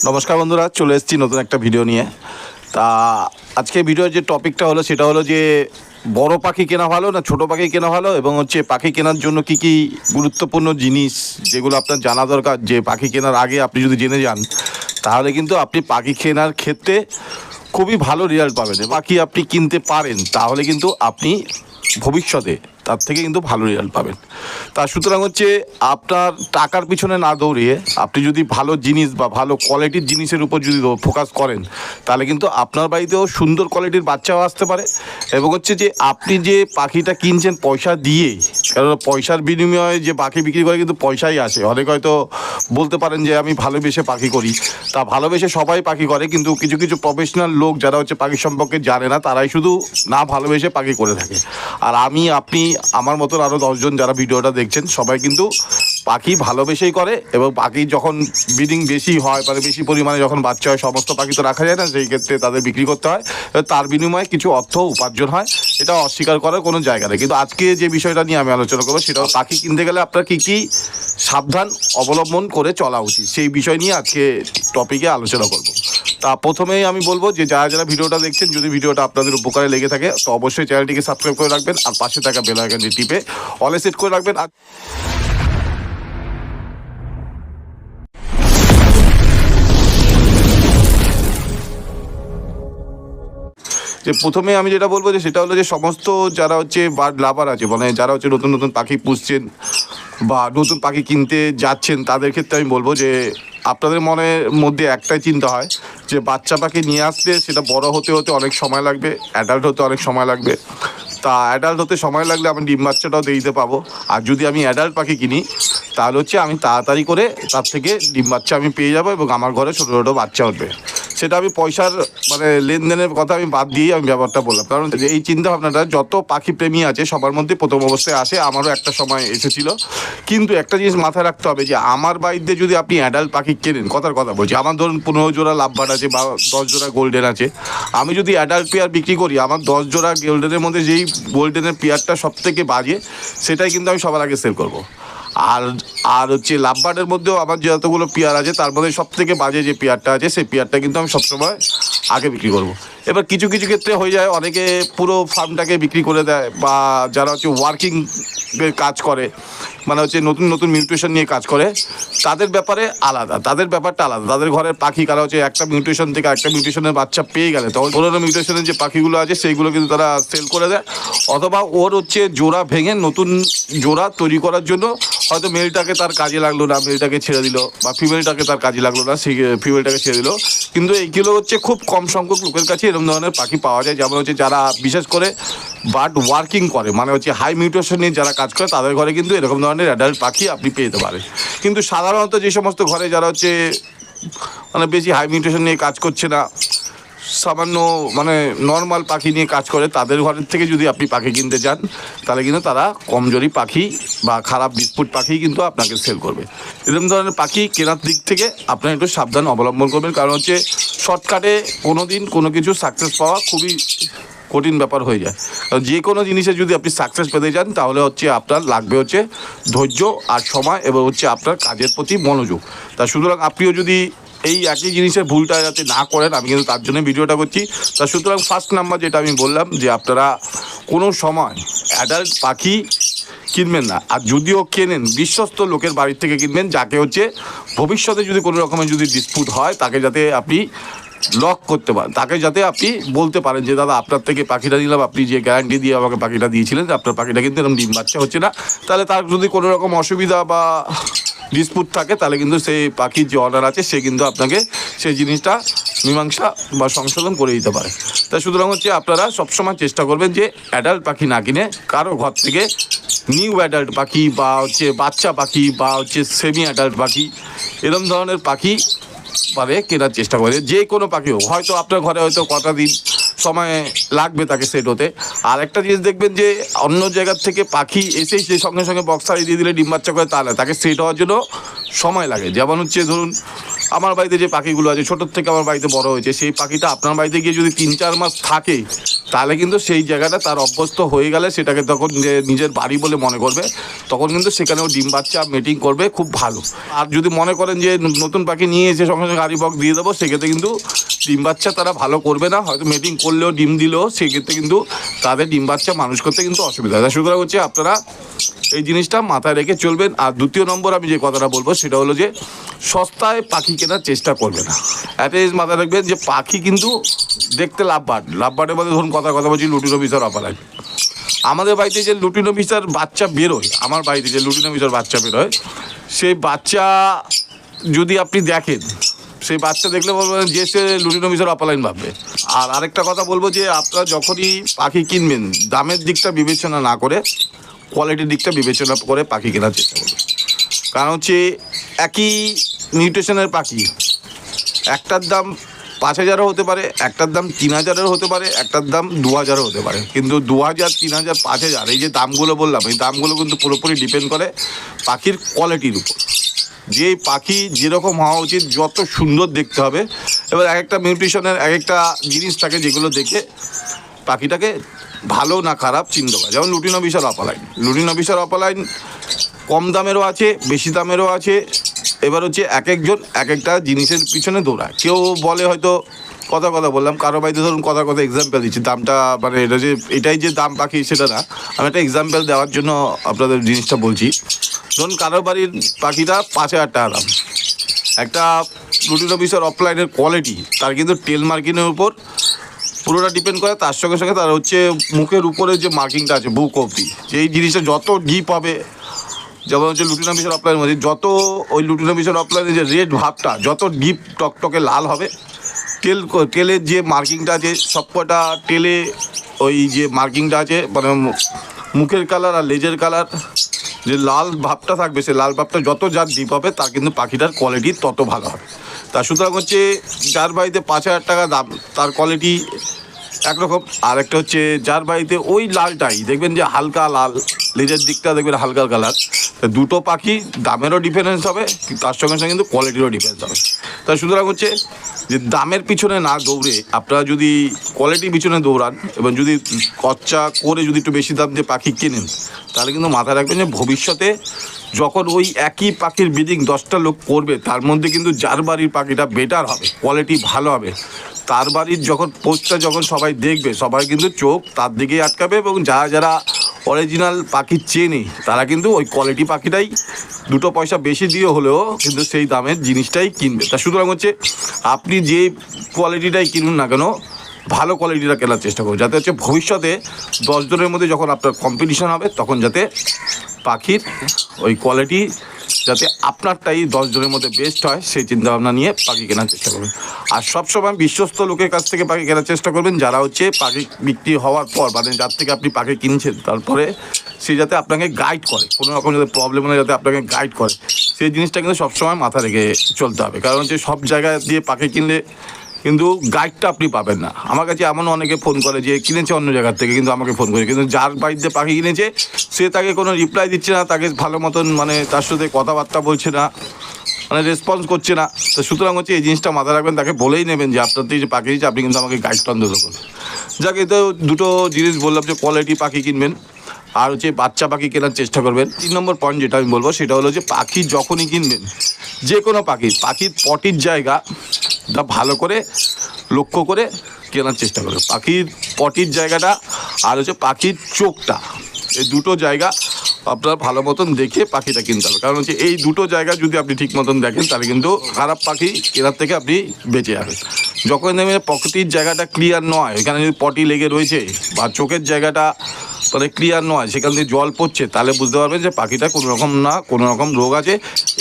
নমস্কার বন্ধুরা, চলে এসেছি নতুন একটা ভিডিও নিয়ে। তা আজকে ভিডিওর যে টপিকটা হলো সেটা হলো যে বড় পাখি কেনা ভালো না ছোট পাখি কেনা ভালো, এবং পাখি কেনার জন্য কি কি গুরুত্বপূর্ণ জিনিস যেগুলো আপনার জানা দরকার, যে পাখি কেনার আগে আপনি যদি জেনে যান তাহলে কিন্তু আপনি পাখি কেনার ক্ষেত্রে খুবই ভালো রেজাল্ট পাবেন। পাখি আপনি কিনতে পারেন তাহলে কিন্তু আপনি ভবিষ্যতে তার থেকে কিন্তু ভালো রেজাল্ট পাবেন। তা সুতরাং আপনার টাকার পিছনে না দৌড়িয়ে আপনি যদি ভালো জিনিস বা ভালো কোয়ালিটির জিনিসের উপর যদি ফোকাস করেন তাহলে কিন্তু আপনার বাড়িতেও সুন্দর কোয়ালিটির বাচ্চাও আসতে পারে। এবং যে আপনি যে পাখিটা কিনছেন পয়সা দিয়ে, কারণ পয়সার বিনিময়ে যে পাখি বিক্রি করে কিন্তু পয়সাই আসে। অনেক হয়তো বলতে পারেন যে আমি ভালোবেসে পাখি করি, তা ভালোবেসে সবাই পাখি করে, কিন্তু কিছু কিছু প্রফেশনাল লোক যারা পাখি সম্পর্কে জানে না তারাই শুধু না ভালোবেসে পাখি করে থাকে। আর আমি, আপনি, আমার মতন আরও 10 জন যারা ভিডিওটা দেখছেন সবাই কিন্তু পাখি ভালোবেসেই করে। এবং পাখি যখন ব্রিডিং বেশি হয়, মানে বেশি পরিমাণে যখন বাচ্চা হয়, সমস্ত পাখি তো রাখা যায় না, সেই ক্ষেত্রে তাদের বিক্রি করতে হয়, তার বিনিময়ে কিছু অর্থ উপার্জন হয়। এটা অস্বীকার করার কোনো জায়গা নেই। কিন্তু আজকে যে বিষয়টা নিয়ে আমি আলোচনা করবো সেটা পাখি কিনতে গেলে আপনার কী কী সাবধান অবলম্বন করে চলা উচিত, সেই বিষয় নিয়ে আজকে টপিকে আলোচনা করব। তা প্রথমেই আমি বলবো যে যারা যারা ভিডিওটা দেখছেন, যদি ভিডিওটা আপনাদের উপকারে লেগে থাকে তো অবশ্যই চ্যানেলটিকে সাবস্ক্রাইব করে রাখবেন, আর পাশে থাকা বেল আইকনটি টিপে অলে সেট করে রাখবেন। আর যে প্রথমে আমি যেটা বলবো যে সেটা হলো যে সমস্ত যারা বার্ড লাভার আছে, মানে যারা নতুন নতুন পাখি পুষছেন বা নতুন পাখি কিনতে যাচ্ছেন, তাদের ক্ষেত্রে আমি বলবো যে আপনাদের মনের মধ্যে একটাই চিন্তা হয় যে বাচ্চা পাখি নিয়ে আসলে সেটা বড় হতে হতে অনেক সময় লাগবে, অ্যাডাল্ট হতে অনেক সময় লাগবে। তা অ্যাডাল্ট হতে সময় লাগলে আমি ডিম বাচ্চাটাও দিতে পাবো। আর যদি আমি অ্যাডাল্ট পাখি কিনি তাহলে আমি তাড়াতাড়ি করে তার থেকে ডিম বাচ্চা আমি পেয়ে যাবো এবং আমার ঘরে ছোটো ছোটো বাচ্চা উঠবে। সেটা আমি পয়সার মানে লেনদেনের কথা আমি বাদ দিয়েই আমি ব্যাপারটা বললাম, কারণ এই চিন্তা ভাবনাটা যত পাখি প্রেমী আছে সবার মধ্যে প্রথম অবস্থায় আসে, আমারও একটা সময় এসেছিল। কিন্তু একটা জিনিস মাথায় রাখতে হবে যে আমার বাড়িতে যদি আপনি অ্যাডাল্ট পাখি কেনেন, কথার কথা বলছি, আমার ধরুন 15 জোড়া লাভবার্ড আছে বা 10 জোড়া গোল্ডেন আছে, আমি যদি অ্যাডাল্ট পেয়ার বিক্রি করি, আমার 10 জোড়া গোল্ডেনের মধ্যে যেই গোল্ডেনের পেয়ারটা সব থেকে বাজে সেটাই কিন্তু আমি সবার আগে সেল করবো। আর আর লাভবার্ডের মধ্যেও আমার যতগুলো পেয়ার আছে তার মধ্যে সব থেকে বাজে যে পেয়ারটা আছে সেই পেয়ারটা কিন্তু আমি সবসময় আগে বিক্রি করব। এবার কিছু কিছু ক্ষেত্রে হয়ে যায় অনেকে পুরো ফার্মটাকে বিক্রি করে দেয়, বা যারা ওয়ার্কিং কাজ করে, মানে নতুন নতুন মিউটেশন নিয়ে কাজ করে, তাদের ব্যাপারে আলাদা, তাদের ব্যাপারটা আলাদা। তাদের ঘরের পাখি কারা একটা মিউটেশন থেকে একটা মিউটেশনের বাচ্চা পেয়ে গেলে তখন পুরোনো মিউটেশনের যে পাখিগুলো আছে সেইগুলো কিন্তু তারা সেল করে দেয়, অথবা ওর জোড়া ভেঙে নতুন জোড়া তৈরি করার জন্য হয়তো মেলটাকে তার কাজে লাগলো না, মেলটাকে ছেড়ে দিল, বা ফিমেলটাকে তার কাজে লাগলো না, সেই ফিমেলটাকে ছেড়ে দিল। কিন্তু এইগুলো খুব কম সংখ্যক লোকের কাছে এরকম ধরনের পাখি পাওয়া যায়, যেমন যারা বিশেষ করে বার্ড ওয়ার্কিং করে, মানে হাই মিউটেশন নিয়ে যারা কাজ করে তাদের ঘরে কিন্তু এরকম ধরনের অ্যাডাল্ট পাখি আপনি পেয়ে যেতে পারেন। কিন্তু সাধারণত যে সমস্ত ঘরে যারা মানে বেশি হাই মিউটেশন নিয়ে কাজ করছে না, সামান্য মানে নর্মাল পাখি নিয়ে কাজ করে, তাদের ঘরের থেকে যদি আপনি পাখি কিনতে যান তাহলে কিন্তু তারা কমজোরি পাখি বা খারাপ বিস্কুট পাখি কিন্তু আপনাকে সেল করবে। এরকম ধরনের পাখি কেনার দিক থেকে আপনার একটু সাবধান অবলম্বন করবেন, কারণ শর্টকাটে কোনো দিন কোনো কিছু সাকসেস পাওয়া খুবই কঠিন ব্যাপার হয়ে যায়। যে কোনো জিনিসে যদি আপনি সাকসেস পেতে যান তাহলে আপনার লাগবে ধৈর্য আর সময়, এবং আপনার কাজের প্রতি মনোযোগ। তা সুতরাং আপনিও যদি এই একই জিনিসের ভুলটা যাতে না করেন, আমি কিন্তু তার জন্য ভিডিওটা করছি। তা সুতরাং ফার্স্ট নাম্বার যেটা আমি বললাম যে আপনারা কোনো সময় অ্যাডাল্ট পাখি কিনবেন না, আর যদিও কেনেন বিশ্বস্ত লোকের বাড়ির থেকে কিনবেন, যাকে ভবিষ্যতে যদি কোনো রকমের যদি ডিসপুট হয় তাকে যাতে আপনি লক করতে পারেন, তাকে যাতে আপনি বলতে পারেন যে দাদা আপনার থেকে পাখিটা নিলাম, আপনি যে গ্যারান্টি দিয়ে আমাকে পাখিটা দিয়েছিলেন আপনার পাখিটা কিন্তু এরকম ডিম বাচ্চা হচ্ছে না, তাহলে তার যদি কোনো রকম অসুবিধা বা ডিসপুট থাকে তাহলে কিন্তু সেই পাখির যে অর্ডার আছে সে কিন্তু আপনাকে সেই জিনিসটা মীমাংসা বা সংশোধন করে দিতে পারে। তাই সুতরাং আপনারা সবসময় চেষ্টা করবেন যে অ্যাডাল্ট পাখি না কিনে কারো ঘর থেকে নিউ অ্যাডাল্ট পাখি বা বাচ্চা পাখি বা সেমি অ্যাডাল্ট পাখি এরকম ধরনের পাখি মানে কেনার চেষ্টা করে। যে কোনো পাখি হোক, হয়তো আপনার ঘরে হয়তো কটা দিন সময় লাগবে তাকে সেট হতে। আর একটা জিনিস দেখবেন যে অন্য জায়গার থেকে পাখি এসেই সেই সঙ্গে সঙ্গে বক্সারি দিয়ে দিলে ডিম বাচ্চা করে, তাহলে তাকে সেট হওয়ার জন্য সময় লাগে। যেমন হচ্ছে ধরুন আমার বাড়িতে যে পাখিগুলো আছে, ছোটোর থেকে আমার বাড়িতে বড় হয়েছে, সেই পাখিটা আপনার বাড়িতে গিয়ে যদি 3-4 মাস থাকে, তাহলে কিন্তু সেই জায়গাটা তার অভ্যস্ত হয়ে গেলে সেটাকে তখন যে নিজের বাড়ি বলে মনে করবে, তখন কিন্তু সেখানেও ডিম বাচ্চা মিটিং করবে খুব ভালো। আর যদি মনে করেন যে নতুন পাখি নিয়ে এসে সঙ্গে সঙ্গে গাড়ি বক্স দিয়ে দেবো, সেক্ষেত্রে কিন্তু ডিম বাচ্চা তারা ভালো করবে না, হয়তো মিটিং করলেও ডিম দিলেও সেক্ষেত্রে কিন্তু তাদের ডিম বাচ্চা মানুষ করতে কিন্তু অসুবিধা হয়। সুতরাং হচ্ছে আপনারা এই জিনিসটা মাথায় রেখে চলবেন। আর দ্বিতীয় নম্বর আমি যে কথাটা বলবো সেটা হলো যে সস্তায় পাখি কেনার চেষ্টা করবে না। একটা জিনিস মাথায় রাখবেন যে পাখি কিন্তু দেখতে লাভবার্ডের মধ্যে ধরুন কথা বলছি লুটিনো বিশার অপালাইন। আমাদের বাড়িতে যে লুটিনো বিশার বাচ্চা বেরোয়, আমার বাড়িতে যে লুটিনো বিশার বাচ্চা বেরোয়, সেই বাচ্চা যদি আপনি দেখেন, সেই বাচ্চা দেখলে বলবেন যে সে লুটিনো বিশার অপালাইন ভাববে। আর আরেকটা কথা বলবো যে আপনারা যখনই পাখি কিনবেন, দামের দিকটা বিবেচনা না করে কোয়ালিটির দিকটা বিবেচনা করে পাখি কেনার চেষ্টা করবেন। কারণ হচ্ছে একই নিউট্রিশনের পাখি, একটার দাম 5,000-ও হতে পারে, একটার দাম 3,000-এরও হতে পারে, একটার দাম 2,000-ও হতে পারে। কিন্তু 2,000, 3,000, 5,000 এই যে দামগুলো বললাম, এই দামগুলো কিন্তু পুরোপুরি ডিপেন্ড করে পাখির কোয়ালিটির উপর। যে পাখি যেরকম হওয়া উচিত, যত সুন্দর দেখতে হবে। এবার এক একটা নিউট্রিশনের এক একটা জিনিস থাকে যেগুলো দেখে পাখিটাকে ভালো না খারাপ চিনতে পারে। যেমন লুটিনো বিশাল অপালাইন কম দামেরও আছে, বেশি দামেরও আছে। এবার হচ্ছে এক একজন এক একটা জিনিসের পিছনে দৌড়ায়। কেউ বলে হয়তো কথা বললাম, কারো বাড়িতে ধরুন কথা এক্সাম্পল দিচ্ছি, দামটা মানে এটা যে এটাই যে দাম পাখি সেটা না, আমি একটা এক্সাম্পল দেওয়ার জন্য আপনাদের জিনিসটা বলছি। ধরুন কারো বাড়ির পাখিটা 5,000 টাকা দাম, একটা লুটিনো বিশাল অফলাইনের কোয়ালিটি তার কিন্তু টেল মার্কিংয়ের উপর পুরোটা ডিপেন্ড করে। তার সঙ্গে সঙ্গে তার হচ্ছে মুখের উপরে যে মার্কিংটা আছে বুক অবধি, যে এই জিনিসটা যত ডিপ হবে, যেমন হচ্ছে লুটিনো বিশাল অফলাইনের মধ্যে যত ওই লুটিনো বিশাল অফলাইনের যে রেড ভাবটা যত ডিপ টকটকে লাল হবে, টেলের যে মার্কিংটা আছে সবকটা টেলে ওই যে মার্কিংটা আছে মানে মুখের কালার আর লেজের কালার, যে লাল ভাবটা থাকবে, সে লাল ভাবটা যত যার ডিপ হবে তার কিন্তু পাখিটার কোয়ালিটি তত ভালো হবে। তা সুতরাং হচ্ছে যার বাড়িতে 5,000 টাকা দাম তার কোয়ালিটি একরকম, আর একটা হচ্ছে যার বাড়িতে ওই লালটাই দেখবেন যে হালকা লাল, লেজের দিকটা দেখবেন হালকা কালার। দুটো পাখি দামেরও ডিফারেন্স হবে, তার সঙ্গে সঙ্গে কিন্তু কোয়ালিটিরও ডিফারেন্স হবে। তাই সুতরাং হচ্ছে যে দামের পিছনে না দৌড়ে আপনারা যদি কোয়ালিটির পিছনে দৌড়ান এবং যদি খরচা করে যদি একটু বেশি দাম দিয়ে পাখি কেনেন, তাহলে কিন্তু মাথায় রাখবেন যে ভবিষ্যতে যখন ওই একই পাখির ব্রিডিং 10টা লোক করবে, তার মধ্যে কিন্তু যার বাড়ির পাখিটা বেটার হবে, কোয়ালিটি ভালো হবে, তার বাড়ির যখন পোস্টটা যখন সবাই দেখবে, সবাই কিন্তু চোখ তার দিকেই আটকাবে। এবং যারা অরিজিনাল পাখি চেনে তারা কিন্তু ওই কোয়ালিটি পাখিটাই 2 পয়সা বেশি দিয়ে হলেও কিন্তু সেই দামের জিনিসটাই কিনবে। তা সুতরাং হচ্ছে আপনি যে কোয়ালিটিটাই কিনুন না কেন, ভালো কোয়ালিটিটা কেনার চেষ্টা করুন, যাতে হচ্ছে ভবিষ্যতে 10 জনের মধ্যে যখন আপনার কম্পিটিশন হবে, তখন যাতে পাখির ওই কোয়ালিটি যাতে আপনারটাই 10 জনের মধ্যে বেস্ট হয়, সেই চিন্তাভাবনা নিয়ে পাখি কেনার চেষ্টা করবেন। আর সবসময় বিশ্বস্ত লোকের কাছ থেকে পাখি কেনার চেষ্টা করবেন, যারা হচ্ছে পাখি বিক্রি হওয়ার পর মানে যার থেকে আপনি পাখি কিনছেন, তারপরে সে যাতে আপনাকে গাইড করে, কোনো রকম যাতে প্রবলেম হলে যাতে আপনাকে গাইড করে, সেই জিনিসটা কিন্তু সবসময় মাথা রেখে চলতে হবে। কারণ হচ্ছে সব জায়গায় দিয়ে পাখি কিনলে কিন্তু গাইডটা আপনি পাবেন না। আমার কাছে এমন অনেকে ফোন করে যে কিনেছে অন্য জায়গার থেকে, কিন্তু আমাকে ফোন করে, কিন্তু যার বাড়িতে পাখি কিনেছে সে তাকে কোনো রিপ্লাই দিচ্ছে না, তাকে ভালো মতন মানে তার সাথে কথাবার্তা বলছে না, মানে রেসপন্স করছে না। তো সুতরাং হচ্ছে এই জিনিসটা মাথায় রাখবেন, তাকে বলেই নেবেন যে আপনার যে পাখি দিচ্ছে আপনি কিন্তু আমাকে গাইড অন্তত করবেন। যাকে তো দুটো জিনিস বললাম যে কোয়ালিটি পাখি কিনবেন আর হচ্ছে বাচ্চা পাখি কেনার চেষ্টা করবেন। 3 নম্বর পয়েন্ট যেটা আমি বলবো সেটা হলো যে পাখি যখনই কিনবেন, যে কোনো পাখির পটির জায়গাটা ভালো করে লক্ষ্য করে কেনার চেষ্টা করবেন। পাখির পটির জায়গাটা আর হচ্ছে পাখির চোখটা, এই দুটো জায়গা আপনার ভালো মতন দেখে পাখিটা কিনতে হবে। কারণ হচ্ছে এই দুটো জায়গা যদি আপনি ঠিক মতন দেখেন, তাহলে কিন্তু খারাপ পাখি কেনার থেকে আপনি বেঁচে যাবেন। যখন দেখবেন পটির জায়গাটা ক্লিয়ার নয়, এখানে যদি পটি লেগে রয়েছে বা চোখের জায়গাটা মানে ক্লিয়ার নয়, সেখান থেকে জল পড়ছে, তাহলে বুঝতে পারবেন যে পাখিটা কোনো রকম রোগ আছে।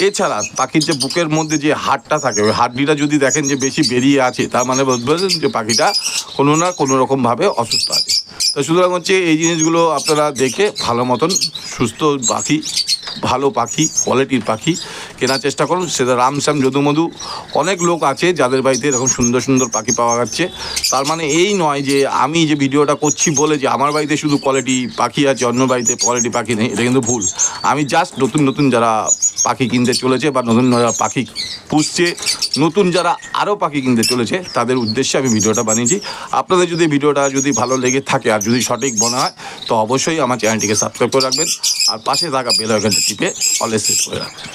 এছাড়া পাখির যে বুকের মধ্যে যে হাড়টা থাকে, ওই হাড্ডিটা যদি দেখেন যে বেশি বেরিয়ে আছে, তার মানে বুঝতে পারবেন যে পাখিটা কোনো রকমভাবে অসুস্থ আছে। তো সুতরাং হচ্ছে এই জিনিসগুলো আপনারা দেখে ভালো মতন সুস্থ পাখি ভালো পাখি, কোয়ালিটির পাখি কেনার চেষ্টা করুন। সেটা রামশ্যাম যদুমধু অনেক লোক আছে যাদের বাড়িতে এরকম সুন্দর সুন্দর পাখি পাওয়া যাচ্ছে। তার মানে এই নয় যে আমি যে ভিডিওটা করছি বলে যে আমার বাড়িতে শুধু কোয়ালিটি পাখি আছে, অন্য বাড়িতে কোয়ালিটি পাখি নেই, এটা কিন্তু ভুল। আমি জাস্ট নতুন নতুন যারা পাখি কিনতে চলেছে বা নতুন যারা পাখি পুষছে, নতুন যারা আরও পাখি কিনতে চলেছে তাদের উদ্দেশ্যে আমি ভিডিওটা বানিয়েছি। আপনাদের যদি ভিডিওটা যদি ভালো লেগে থাকে আর যদি সঠিক মনে হয় তো অবশ্যই আমার চ্যানেলটিকে সাবস্ক্রাইব করে রাখবেন আর পাশে থাকা বেল আইকনটা টিপে অলে সেট করে রাখবেন।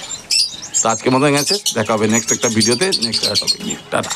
তো আজকের মতো গেছে, দেখা হবে নেক্সট একটা ভিডিওতে, নেক্সট একটা টপিক নিয়ে। টাটা।